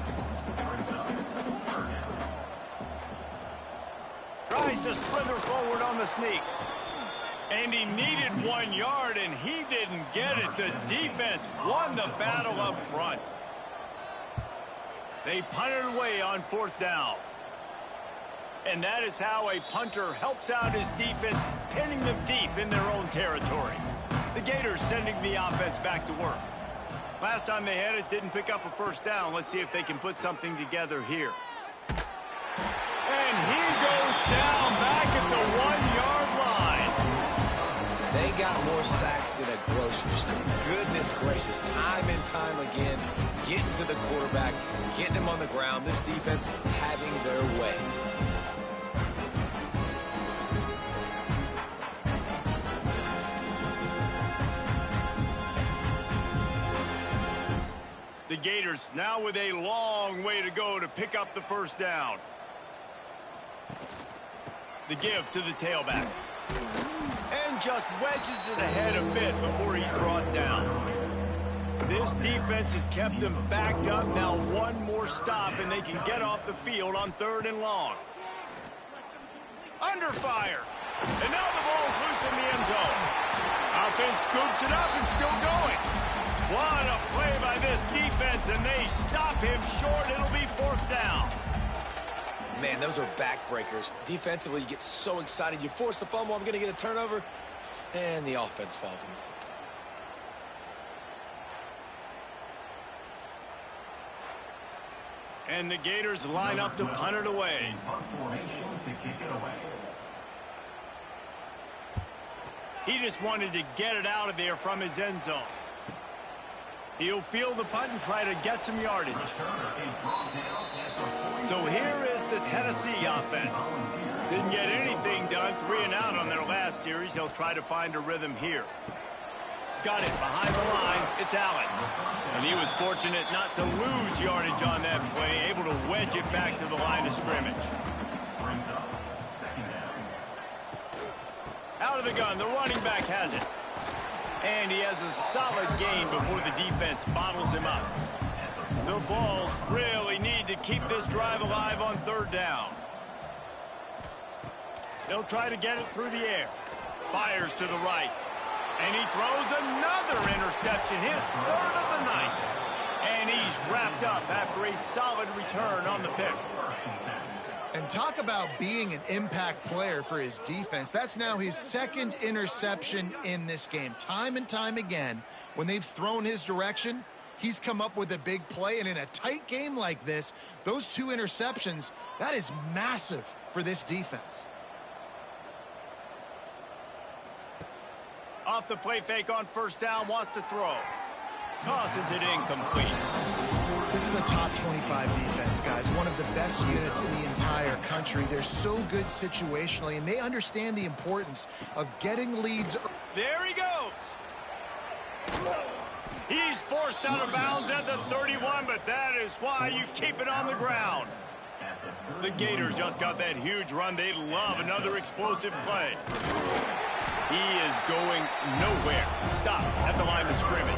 Tries to slither forward on the sneak. And he needed 1 yard, and he didn't get it. The defense won the battle up front. They punted away on 4th down. And that is how a punter helps out his defense, pinning them deep in their own territory. The Gators sending the offense back to work. Last time they had it, didn't pick up a 1st down. Let's see if they can put something together here. And he goes down back at the 1-yard line. They got more sacks than a grocery store. Goodness gracious, time and time again, getting to the quarterback, getting him on the ground. This defense having their way. The Gators now with a long way to go to pick up the 1st down. The give to the tailback. And just wedges it ahead a bit before he's brought down. This defense has kept them backed up. Now 1 more stop and they can get off the field on 3rd and long. Under fire. And now the ball's loose in the end zone. Offense scoops it up and still going. What a play by this defense, and they stop him short. It'll be 4th down. Man, those are backbreakers. Defensively, you get so excited. You force the fumble, I'm going to get a turnover, and the offense falls in the football. And the Gators line up to punt it away. He just wanted to get it out of there from his end zone. He'll field the punt and try to get some yardage. So here is the Tennessee offense. Didn't get anything done, 3 and out on their last series. They'll try to find a rhythm here. Got it behind the line. It's Allen. And he was fortunate not to lose yardage on that play, able to wedge it back to the line of scrimmage. Out of the gun, the running back has it. And he has a solid gain before the defense bottles him up. The Vols really need to keep this drive alive on 3rd down. They'll try to get it through the air. Fires to the right. And he throws another interception, his 3rd of the night. And he's wrapped up after a solid return on the pick. And talk about being an impact player for his defense. That's now his 2nd interception in this game. Time and time again, when they've thrown his direction, he's come up with a big play. And in a tight game like this, those 2 interceptions, that is massive for this defense. Off the play fake on 1st down, wants to throw. Tosses it incomplete. This is a top 25 defense, guys. One of the best units in the entire country. They're so good situationally, and they understand the importance of getting leads. There he goes. He's forced out of bounds at the 31, but that is why you keep it on the ground. The Gators just got that huge run. They love another explosive play. He is going nowhere. Stop at the line of scrimmage.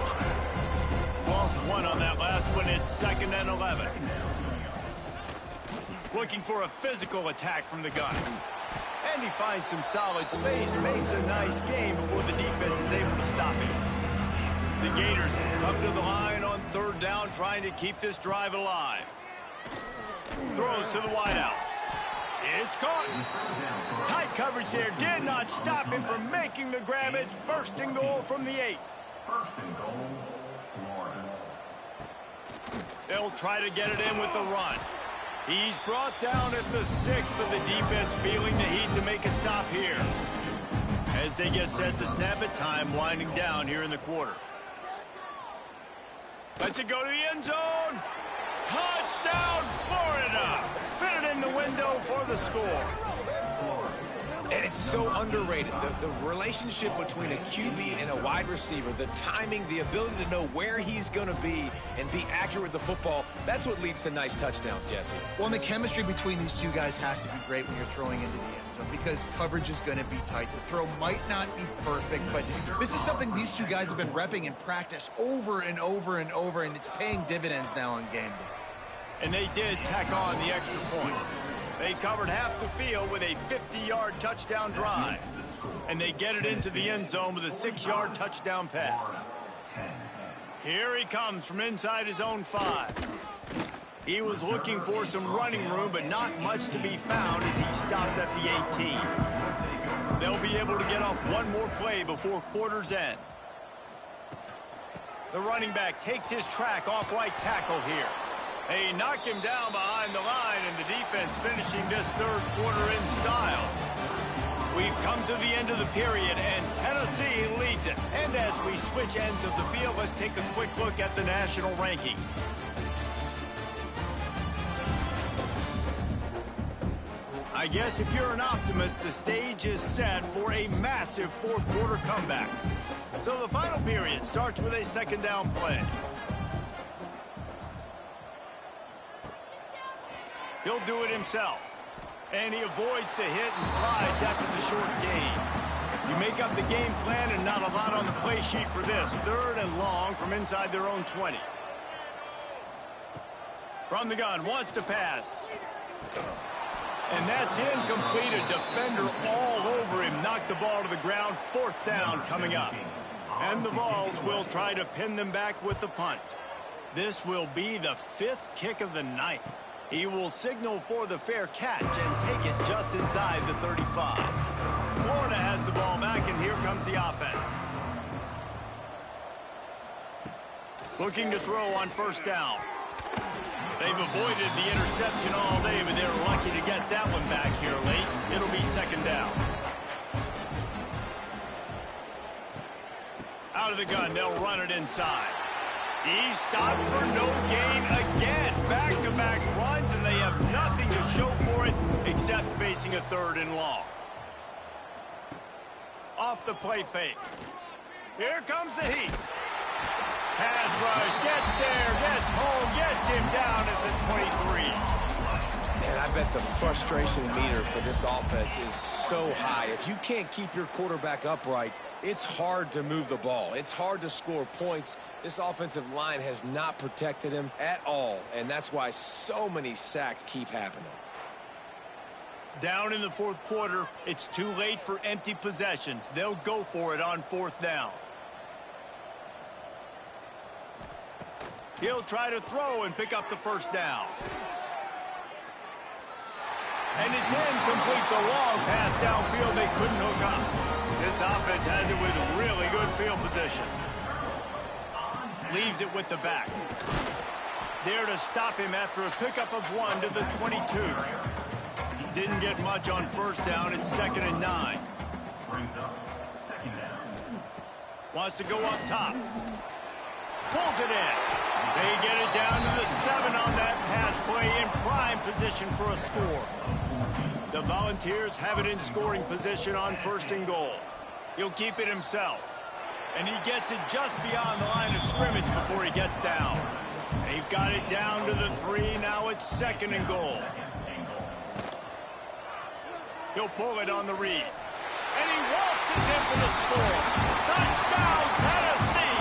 Lost 1 on that last one. It's 2nd and 11. Looking for a physical attack from the gun. And he finds some solid space. Makes a nice game before the defense is able to stop him. The Gators come to the line on 3rd down, trying to keep this drive alive. Throws to the wideout. It's caught. Tight coverage there did not stop him from making the grab. It's 1st and goal from the 8. 1st and goal, Florida. They'll try to get it in with the run. He's brought down at the 6, but the defense feeling the heat to make a stop here. As they get set to snap it, time winding down here in the quarter. Lets it go to the end zone. Touchdown, Florida! Fit it in the window for the score. And it's so underrated. The relationship between a QB and a wide receiver, the timing, the ability to know where he's going to be and be accurate with the football, that's what leads to nice touchdowns, Jesse. Well, and the chemistry between these 2 guys has to be great when you're throwing into the end zone because coverage is going to be tight. The throw might not be perfect, but this is something these 2 guys have been repping in practice over and over and over, and it's paying dividends now on game day. And they did tack on the extra point. They covered half the field with a 50-yard touchdown drive. And they get it into the end zone with a 6-yard touchdown pass. Here he comes from inside his own 5. He was looking for some running room, but not much to be found as he stopped at the 18. They'll be able to get off one more play before quarter's end. The running back takes his track off right tackle here. They knock him down behind the line, and the defense finishing this 3rd quarter in style. We've come to the end of the period, and Tennessee leads it. And as we switch ends of the field, let's take a quick look at the national rankings. I guess if you're an optimist, the stage is set for a massive 4th quarter comeback. So the final period starts with a 2nd down play. He'll do it himself. And he avoids the hit and slides after the short gain. You make up the game plan and not a lot on the play sheet for this. 3rd and long from inside their own 20. From the gun, wants to pass. And that's incomplete. A defender all over him. Knocked the ball to the ground. 4th down coming up. And the Vols will try to pin them back with the punt. This will be the 5th kick of the night. He will signal for the fair catch and take it just inside the 35. Florida has the ball back, and here comes the offense. Looking to throw on first down. They've avoided the interception all day, but they're lucky to get that one back here late. It'll be second down. Out of the gun, they'll run it inside. He stopped for no gain again. Back-to-back runs, and they have nothing to show for it except facing a third and long. Off the play fake. Here comes the heat. Pass rush, gets there, gets home, gets him down at the 23. And I bet the frustration meter for this offense is so high. If you can't keep your quarterback upright, it's hard to move the ball. It's hard to score points. This offensive line has not protected him at all, and that's why so many sacks keep happening. Down in the fourth quarter, it's too late for empty possessions. They'll go for it on fourth down. He'll try to throw and pick up the first down. And it's incomplete. The long pass downfield, they couldn't hook up. This offense has it with really good field position. Leaves it with the back. There to stop him after a pickup of 1 to the 22. Didn't get much on first down. It's 2nd and 9. Brings up second down. Wants to go up top. Pulls it in. They get it down to the 7 on that pass play, in prime position for a score. The Volunteers have it in scoring position on 1st and goal. He'll keep it himself. And he gets it just beyond the line of scrimmage before he gets down. They've got it down to the 3. Now it's 2nd and goal. He'll pull it on the read. And he waltzes in for the score. Touchdown, Tennessee!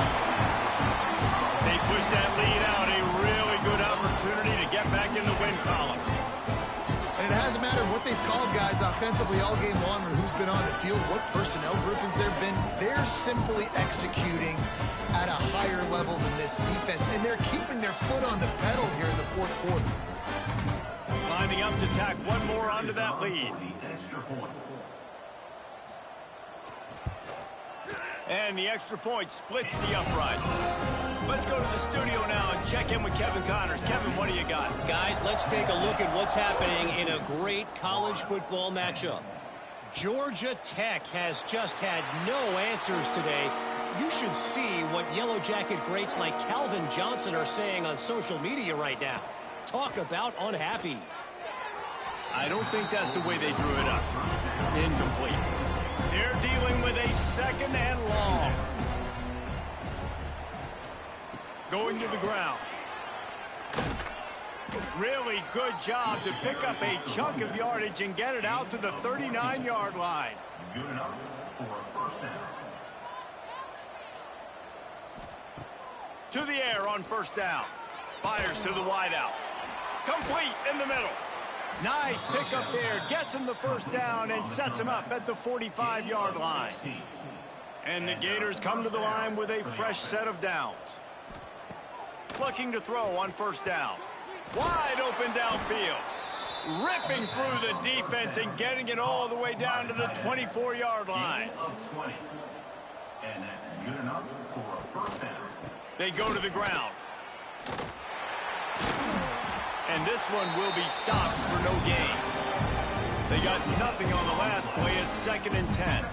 As they push that lead out, a really good opportunity to get back in the win column. And it hasn't mattered what they've called guys offensively all game long or who's been on the field, what personnel groupings there have been. They're simply executing at a higher level than this defense, and they're keeping their foot on the pedal here in the fourth quarter. Lining up to tack one more onto that lead. And the extra point splits the uprights. Let's go to the studio now and check in with Kevin Connors. Kevin, what do you got? Guys, let's take a look at what's happening in a great college football matchup. Georgia Tech has just had no answers today. You should see what Yellow Jacket greats like Calvin Johnson are saying on social media right now. Talk about unhappy. I don't think that's the way they drew it up. Incomplete. They're dealing with a 2nd and long. Going to the ground. Really good job to pick up a chunk of yardage and get it out to the 39-yard line. Good enough for a first down. To the air on first down. Fires to the wideout. Complete in the middle. Nice pickup there. Gets him the first down and sets him up at the 45-yard line. And the Gators come to the line with a fresh set of downs. Looking to throw on first down. Wide open downfield. Ripping through the defense and getting it all the way down to the 24-yard line. And that's good enough for a first down. They go to the ground. And this one will be stopped for no gain. They got nothing on the last play. It's 2nd and 10.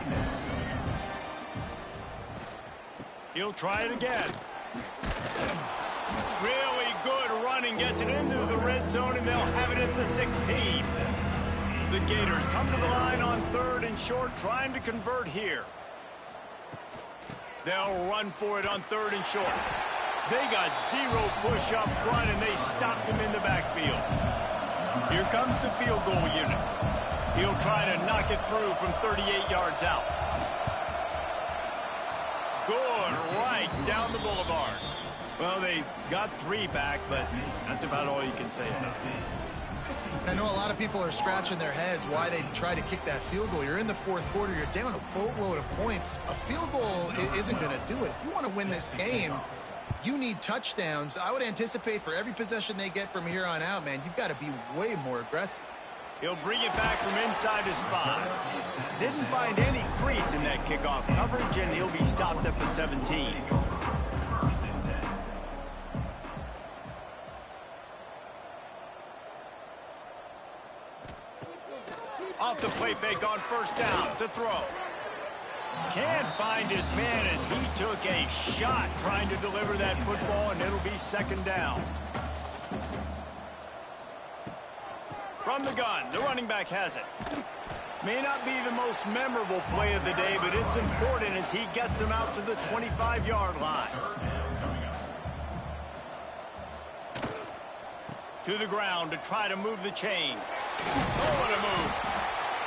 He'll try it again. Really good running. Gets it into the red zone, and they'll have it at the 16. The Gators come to the line on 3rd and short, trying to convert here. They'll run for it on 3rd and short. They got 0 push up front, and they stopped him in the backfield. Here comes the field goal unit. He'll try to knock it through from 38 yards out. Good right down the boulevard. Well, they got 3 back, but that's about all you can say about it. I know a lot of people are scratching their heads why they try to kick that field goal. You're in the fourth quarter. You're down a boatload of points. A field goal isn't going to do it. If you want to win this game, You need touchdowns. I would anticipate for every possession they get from here on out, man, you've got to be way more aggressive. He'll bring it back from inside his 5. Didn't find any crease in that kickoff coverage, and he'll be stopped at the 17. Off the play fake on first down to throw. Can't find his man as he took a shot trying to deliver that football, and it'll be second down. From the gun, the running back has it. May not be the most memorable play of the day, but it's important as he gets him out to the 25-yard line. To the ground to try to move the chains. Oh, what a move.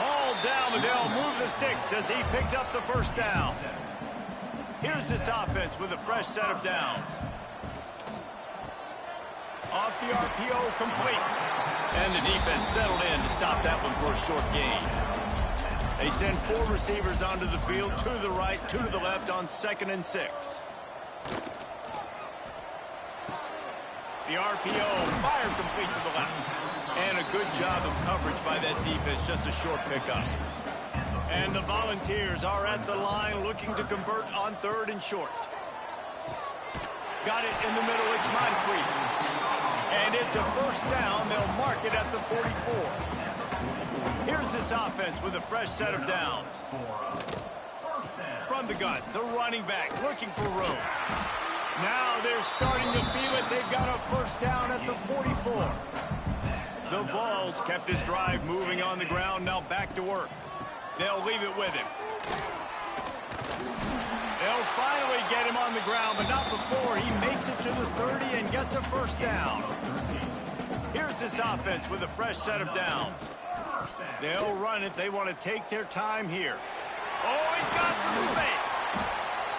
All down, and they'll move the sticks as he picks up the first down. Here's this offense with a fresh set of downs. Off the RPO, complete. And the defense settled in to stop that one for a short gain. They send 4 receivers onto the field, 2 to the right, 2 to the left on 2nd and 6. The RPO fired complete to the left. And a good job of coverage by that defense, just a short pickup. And the Volunteers are at the line looking to convert on 3rd and short. Got it in the middle, it's Moncrief. And it's a first down, they'll mark it at the 44. Here's this offense with a fresh set of downs. From the gun, the running back looking for room. Now they're starting to feel it, they've got a first down at the 44. The Vols kept this drive moving on the ground, now back to work. They'll leave it with him. They'll finally get him on the ground, but not before he makes it to the 30 and gets a first down. Here's this offense with a fresh set of downs. They'll run it. They want to take their time here. Oh, he's got some space.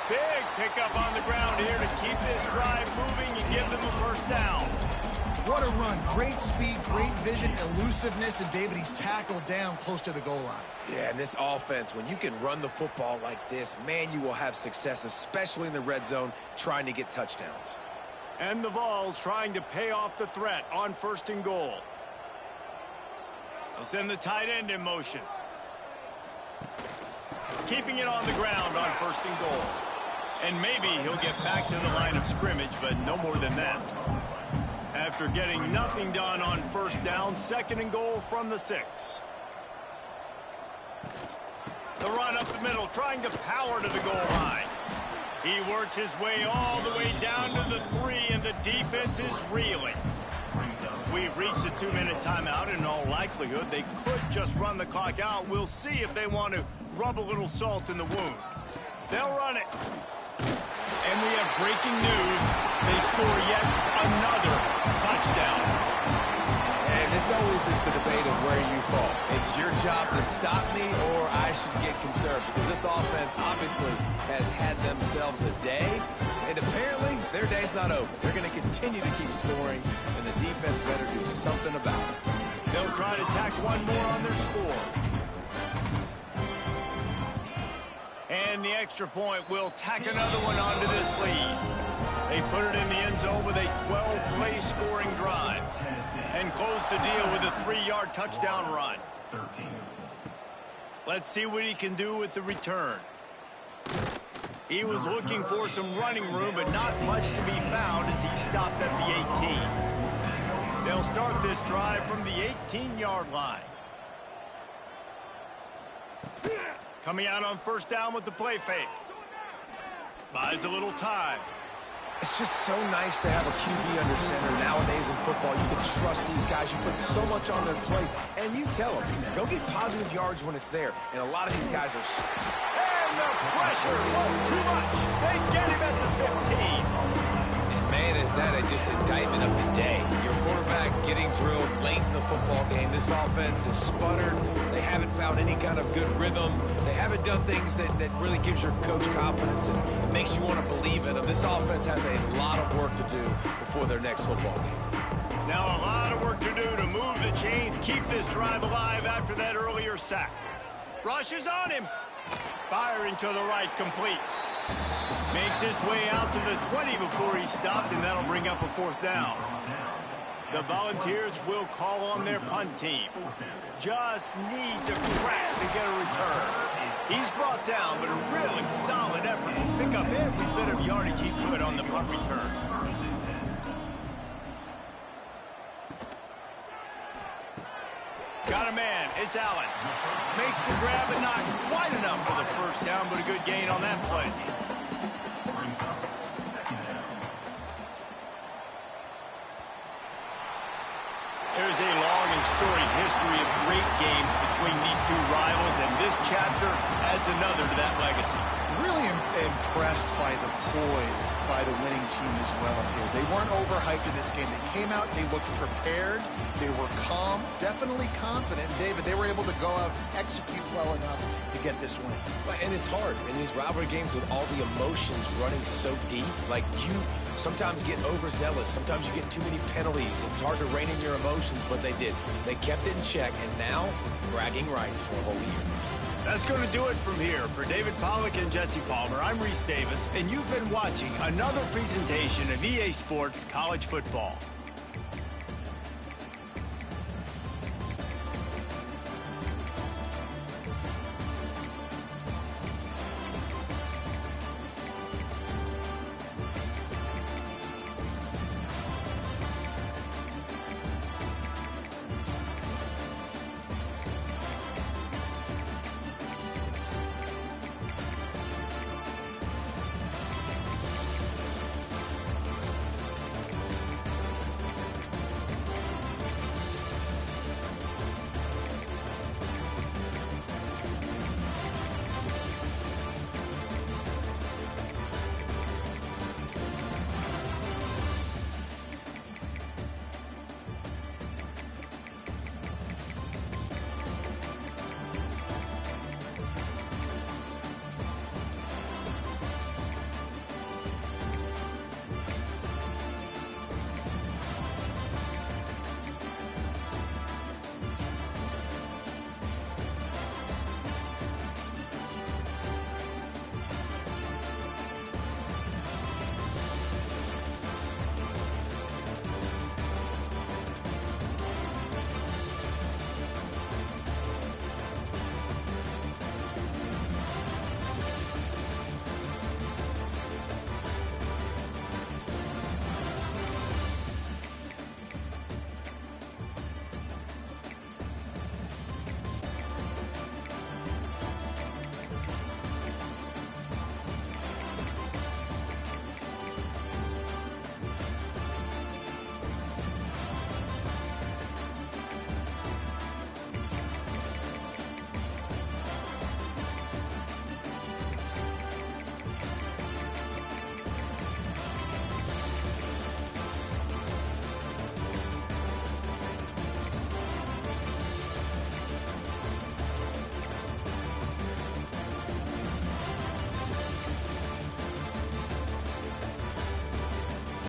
Big pickup on the ground here to keep this drive moving and give them a first down. What a run. Great speed, great vision, elusiveness, and David, he's tackled down close to the goal line. Yeah, and this offense, when you can run the football like this, man, you will have success, especially in the red zone, trying to get touchdowns. And the Vols trying to pay off the threat on 1st and goal. They'll send the tight end in motion. Keeping it on the ground on 1st and goal. And maybe he'll get back to the line of scrimmage, but no more than that. After getting nothing done on first down, 2nd and goal from the 6. The run up the middle, trying to power to the goal line. He works his way all the way down to the 3, and the defense is reeling. We've reached the 2-minute timeout. In all likelihood, they could just run the clock out. We'll see if they want to rub a little salt in the wound. They'll run it. And we have breaking news. They score yet another touchdown. And this always is the debate of where you fall. It's your job to stop me, or I should get conserved, because this offense obviously has had themselves a day, and apparently their day's not over. They're going to continue to keep scoring, and the defense better do something about it. They'll try to tack one more on their score. And the extra point will tack another one onto this lead. They put it in the end zone with a 12-play scoring drive and close the deal with a 3-yard touchdown run. Let's see what he can do with the return. He was looking for some running room, but not much to be found as he stopped at the 18. They'll start this drive from the 18-yard line. Coming out on first down with the play fake. Buys a little time. It's just so nice to have a QB under center. Nowadays in football, you can trust these guys. You put so much on their plate, and you tell them, go get positive yards when it's there. And a lot of these guys are... And the pressure was too much. They get him at the 15. And man, is that just indictment of the day. Your quarterback getting drilled late in the football game. This offense is sputtered. They haven't found any kind of good rhythm. They haven't done things that really gives your coach confidence and it makes you want to believe in them. This offense has a lot of work to do before their next football game. Now a lot of work to do to move the chains, keep this drive alive after that earlier sack. Rush is on him. Firing to the right, complete. Makes his way out to the 20 before he stopped, and that'll bring up a 4th down. The Volunteers will call on their punt team. Just needs a crack to get a return. He's brought down, but a really solid effort to pick up every bit of yardage he could on the punt return. Got a man. It's Allen. Makes the grab, but not quite enough for the 1st down, but a good gain on that play. There's a long and storied history of great games between these two rivals, and this chapter adds another to that legacy. Really impressed by the poise by the winning team as well here. They weren't overhyped in this game. They came out, they looked prepared, they were calm, definitely confident. David, they were able to go out and execute well enough to get this win. And it's hard in these rivalry games with all the emotions running so deep. Like, you sometimes get overzealous. Sometimes you get too many penalties. It's hard to rein in your emotions, but they did. They kept it in check, and now bragging rights for a whole year. That's going to do it from here. For David Pollack and Jesse Palmer, I'm Reese Davis, and you've been watching another presentation of EA Sports College Football.